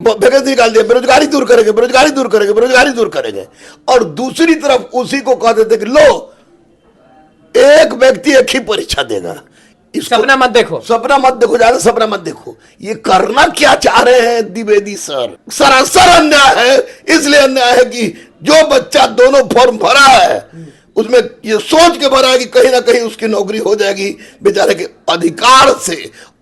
Vacancy निकाल दिया, बेरोजगारी दूर करेंगे, बेरोजगारी दूर करेंगे, बेरोजगारी दूर करेंगे। और दूसरी तरफ उसी को कह देते कि लो एक व्यक्ति एक ही परीक्षा देगा, सपना मत देखो, सपना मत देखो, ज्यादा सपना मत देखो। ये करना क्या चाह रहे हैं द्विवेदी सर? सरासर अन्याय है। इसलिए अन्याय है कि जो बच्चा दोनों फॉर्म भरा है उसमें ये सोच के भरा है कि कहीं ना कहीं उसकी नौकरी हो जाएगी, बेचारे के अधिकार से,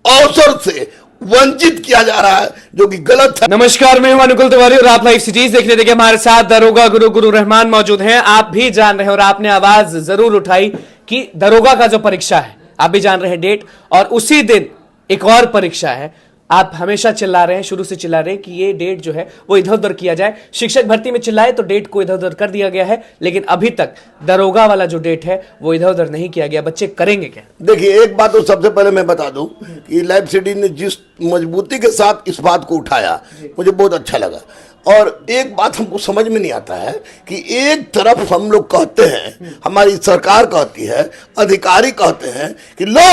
अवसर से वंचित किया जा रहा है, जो कि गलत है। नमस्कार, मैं हूं अनुकुल तिवारी और आप लाइव सिटीज देखने देखिए हमारे साथ दरोगा गुरु रहमान मौजूद हैं। आप भी जान रहे हैं और आपने आवाज जरूर उठाई कि दरोगा का जो परीक्षा है, आप भी जान रहे हैं डेट, और उसी दिन एक और परीक्षा है। आप हमेशा चिल्ला रहे हैं, शुरू से चिल्ला रहे हैं कि ये डेट जो है वो इधर उधर किया जाए। शिक्षक भर्ती में चिल्लाए तो डेट को इधर उधर कर दिया गया है, लेकिन अभी तक दरोगा वाला जो डेट है वो इधर उधर नहीं किया गया। बच्चे करेंगे क्या? देखिए, एक बात तो सबसे पहले मैं बता दूं कि लाइव सिटी ने जिस मजबूती के साथ इस बात को उठाया, मुझे बहुत अच्छा लगा। और एक बात हमको समझ में नहीं आता है कि एक तरफ हम लोग कहते हैं, हमारी सरकार कहती है, अधिकारी कहते हैं कि लो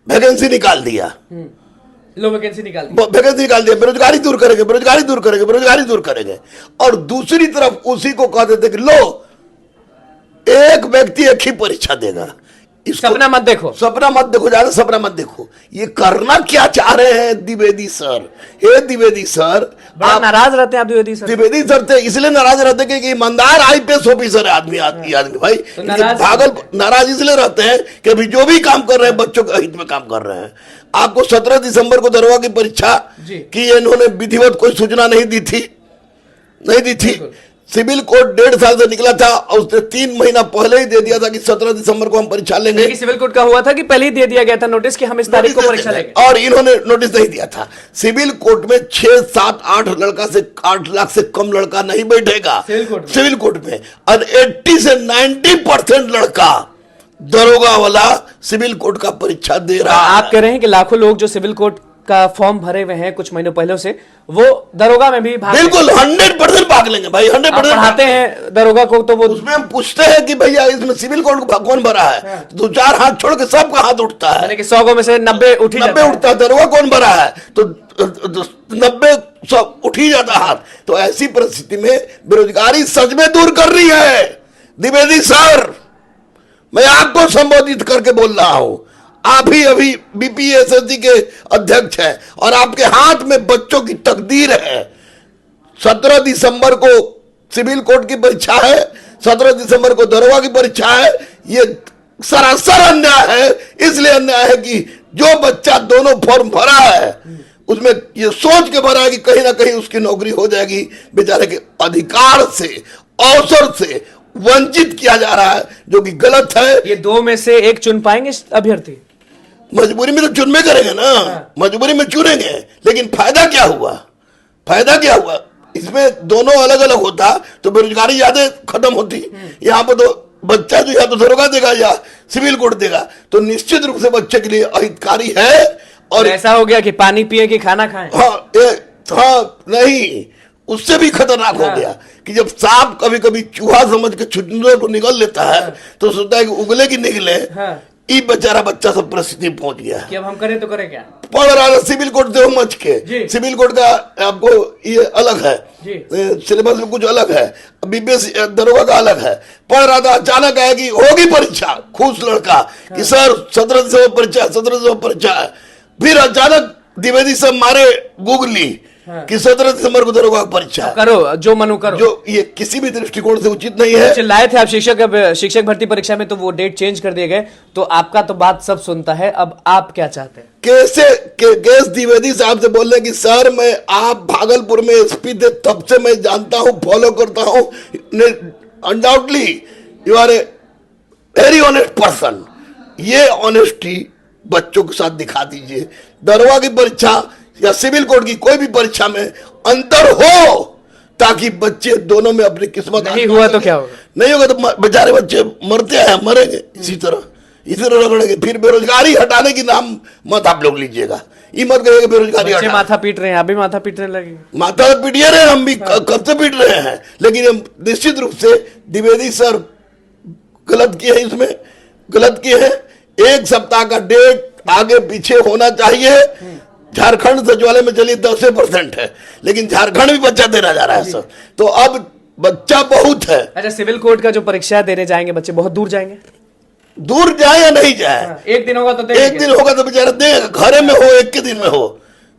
वैकेंसी निकाल दिया, लो वैकेंसी निकाल दिया, बेरोजगारी दूर करेंगे, बेरोजगारी दूर करेंगे, बेरोजगारी दूर करेंगे। और दूसरी तरफ उसी को कह देते कि लो एक व्यक्ति एक ही परीक्षा देगा, सपना मत देखो, सपना मत देखो, ज्यादा सपना मत देखो। ये करना क्या चाह रहे हैं द्विवेदी सर? हे द्विवेदी सर, आप नाराज रहते हैं? आप द्विवेदी सर थे इसलिए नाराज रहते हैं कि ईमानदार आईपीएस ऑफिसर है आदमी भाई। तो नाराज इसलिए रहते हैं कि अभी जो भी काम कर रहे हैं बच्चों के हित में काम कर रहे हैं। आपको 17 दिसंबर को दरोगा की परीक्षा की इन्होंने विधिवत कोई सूचना नहीं दी थी। सिविल कोर्ट 1.5 साल से निकला था और उसने 3 महीना पहले ही दे दिया था कि 17 दिसंबर को हम परीक्षा लेंगे। सिविल कोर्ट का हुआ था कि पहले ही दे दिया गया था नोटिस कि हम इस तारीख को परीक्षा लेंगे, और इन्होंने नोटिस नहीं दिया था। सिविल कोर्ट में 6, 7, 8 लड़का से 8 लाख से कम लड़का नहीं बैठेगा सिविल कोर्ट में। और 80 से 90% लड़का दरोगा वाला सिविल कोर्ट का परीक्षा दे रहा है। आप कह रहे हैं कि लाखों लोग जो सिविल कोर्ट का फॉर्म भरे हुए हैं कुछ महीनों पहले से, वो दरोगा में भी बिल्कुल 100% भाग लेंगे भाई। 100% पढ़ाते हैं दरोगा को, तो वो उसमें हम पूछते हैं कि भैया इसमें सिविल कोर्ट को कौन भरा है, तो 2-4 हाथ छोड़ के सबका हाथ उठता है। 100 में से 90 उठता है। दरोगा कौन भरा है तो 90 सब उठ ही जाता हाथ। तो ऐसी परिस्थिति में बेरोजगारी सच में दूर कर रही है द्विवेदी सर। मैं आपको संबोधित करके बोल रहा हूं, आप ही अभी बीपीएसएससी के अध्यक्ष हैं और आपके हाथ में बच्चों की तकदीर है। 17 दिसंबर को सिविल कोर्ट की परीक्षा है, 17 दिसंबर को दरोगा की परीक्षा है। ये सरासर अन्याय है। इसलिए अन्याय है कि जो बच्चा दोनों फॉर्म भरा है उसमें ये सोच के भरा है कि कहीं ना कहीं उसकी नौकरी हो जाएगी, बेचारे के अधिकार से, अवसर से वंचित किया जा रहा है, जो कि गलत है। ये 2 में से एक चुन पाएंगे अभ्यर्थी? मजबूरी में तो चुनने करेंगे ना, मजबूरी में चुनेंगे, लेकिन फायदा क्या हुआ? इसमें दोनों अलग अलग होता तो बेरोजगारी ज्यादा खत्म होती। यहाँ पर तो बच्चा जो या तो दरोगा देगा या सिविल कोर्ट देगा, तो निश्चित रूप से बच्चे के लिए अहितकारी है। और ऐसा हो गया कि पानी पिए कि खाना खाएं? हाँ, नहीं, उससे भी खतरनाक हो गया कि जब सांप कभी कभी चूहा समझ के छुटने को निकल लेता है तो सोचता है कि उगले की निकले। ये बेचारा बच्चा सब परिस्थिति पहुंच गया कि अब हम करें तो करें क्या? पढ़ रहा है सिविल कोर्ट से मच के। सिविल कोर्ट का आपको ये अलग है, सिलेबस में कुछ अलग है, बीपीएस दरोगा का अलग है। पढ़ रहा था, अचानक आया कि होगी परीक्षा, खुश लड़का कि सर 17 दिसंबर परीक्षा है। फिर अचानक द्विवेदी सब मारे गूगली कि 17 दिसंबर को दरोगा परीक्षा करो, जो मनो करो, जो ये किसी भी दृष्टिकोण से उचित नहीं है। चिल्लाए थे आप शिक्षक भर्ती परीक्षा में, तो वो डेट चेंज कर दिए गए, तो आपका तो बात सब सुनता है। अब आप क्या चाहते हैं? केस द्विवेदी साहब से बोल रहे कि सर मैं आप भागलपुर में एसपी थे तब से मैं जानता हूं, फॉलो करता हूं, undoubtedly you are a very honest person. ये ऑनेस्टी बच्चों के साथ दिखा दीजिए। दरोगा की परीक्षा या सिविल कोर्ट की कोई भी परीक्षा में अंतर हो, ताकि बच्चे दोनों में अपनी किस्मत। नहीं हुआ तो क्या होगा? नहीं होगा तो बेचारे बच्चे मरते हैं, मरेंगे इसी तरह रगड़ेंगे। फिर बेरोजगारी हटाने की नाम मत आप लोग लीजिएगा। ये मत करिएगा बेरोजगारी हटा। माथा पीट रहे हैं, अभी माथा पीटने लगे। माथा पीटिए रहे, हम भी कब से पीट रहे हैं, लेकिन हम निश्चित रूप से द्विवेदी सर गलत किए हैं, इसमें गलत किए हैं। 1 सप्ताह का डेट आगे पीछे होना चाहिए। झारखंड सचिवालय में चलिए 10% है, लेकिन झारखंड भी बच्चा देना जा रहा है सर। तो अब बच्चा बहुत है। अच्छा, सिविल कोर्ट का जो परीक्षा देने जाएंगे बच्चे, बहुत दूर जाएंगे? दूर जाए या नहीं जाए, एक दिन होगा तो एक दिन होगा तो बेचारा देगा। घर में हो, एक के दिन में हो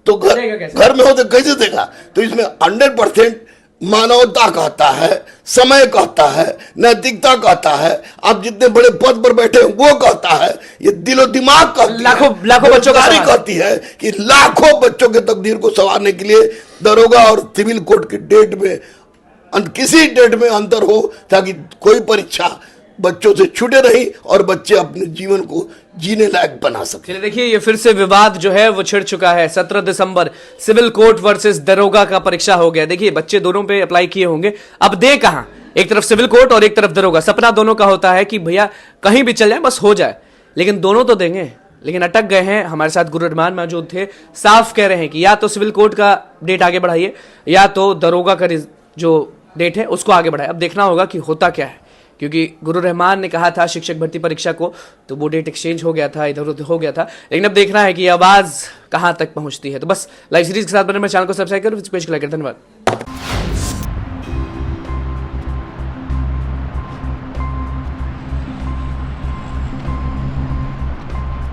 तो घर में हो तो कैसे देगा? तो इसमें 100% मानवता कहता है, समय कहता है, नैतिकता कहता है, आप जितने बड़े पद पर बैठे हैं वो कहता है, ये दिलो दिमाग कहती लाखों है, लाखों बच्चों का बेरोजगारी कहती है कि लाखों बच्चों के तकदीर को संवारने के लिए दरोगा और सिविल कोर्ट की डेट में किसी डेट में अंतर हो, ताकि कोई परीक्षा बच्चों से छूटे नहीं और बच्चे अपने जीवन को जीने लायक बना सके। चलिए देखिए, ये फिर से विवाद जो है वो छिड़ चुका है। 17 दिसंबर सिविल कोर्ट वर्सेस दरोगा का परीक्षा हो गया। देखिए, बच्चे दोनों पे अप्लाई किए होंगे, अब दे कहां? एक तरफ सिविल कोर्ट और एक तरफ दरोगा। सपना दोनों का होता है कि भैया कहीं भी चल जाए, बस हो जाए, लेकिन दोनों तो देंगे, लेकिन अटक गए हैं। हमारे साथ गुरु रहमान मौजूद थे, साफ कह रहे हैं कि या तो सिविल कोर्ट का डेट आगे बढ़ाइए या तो दरोगा का जो डेट है उसको आगे बढ़ाए। अब देखना होगा कि होता क्या है, क्योंकि गुरु रहमान ने कहा था शिक्षक भर्ती परीक्षा को, तो वो डेट एक्सचेंज हो गया था, इधर उधर हो गया था, लेकिन अब देखना है कि आवाज कहां तक पहुंचती है। तो बस लाइव सीरीज के साथ बने मेरे चैनल को सब्सक्राइब करो, पेज को लाइक करें। धन्यवाद।